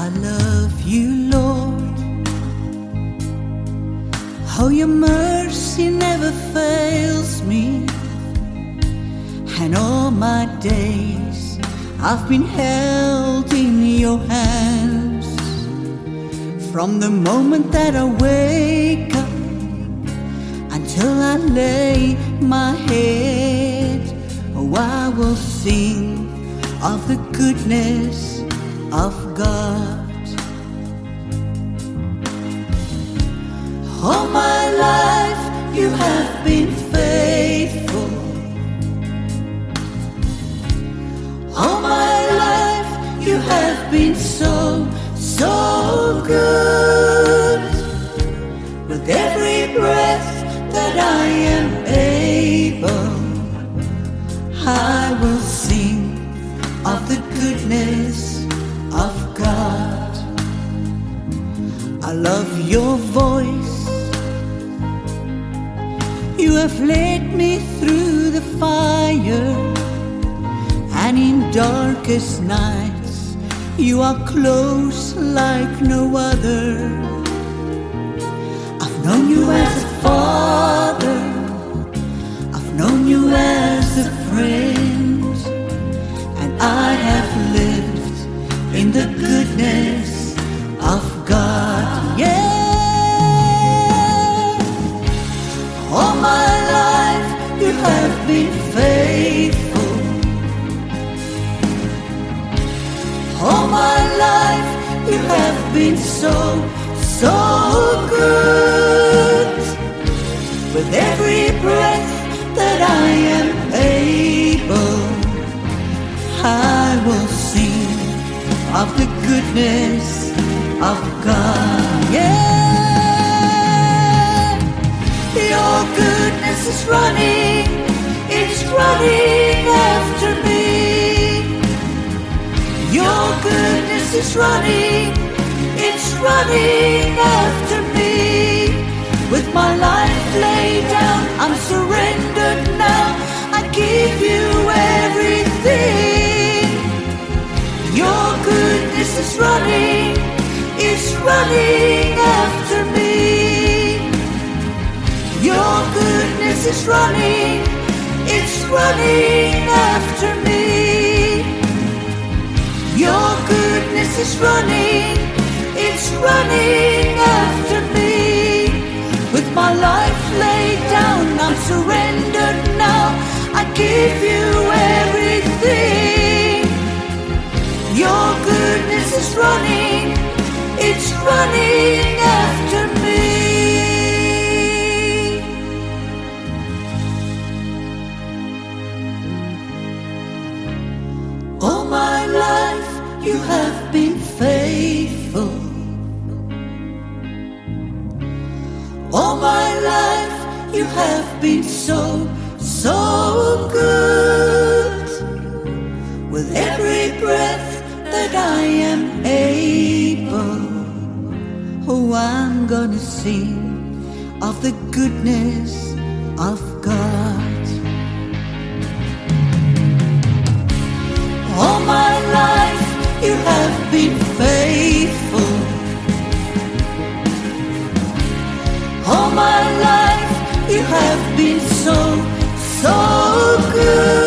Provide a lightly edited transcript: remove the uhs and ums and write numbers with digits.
I love you, Lord. Oh, your mercy never fails me, and all my days I've been held in your hands. From the moment that I wake up until I lay my head, oh, I will sing of the goodness of God. All my life you have been faithful. All my life you have been so, so good. With every breath that I am able, I will sing of the goodness of God. I love your voice. You have led me through the fire, and in darkest nights you are close like no other. I've known you as a father, I've known you as a friend, and I have lived in the goodness of God. Yeah. All my life you have been faithful. All my life you have been so, so good. With every breath that I am able, I will sing of the goodness of God. Yeah. Your goodness is running, it's running after me. Your goodness is running, it's running after me. With my life laid down, I'm surrendered now. I give you everything. Your goodness is running, it's running after me. Your goodness is running, it's running after me. Your goodness is running, it's running after me. With my life laid down, I'm surrendered now. I give you everything. Your goodness is running, it's running after me. All my life you have been faithful. All my life you have been so, so good. With every breath that I am able, oh, I'm gonna sing of the goodness of God. All my life you have been faithful. All my life you have been so, so good.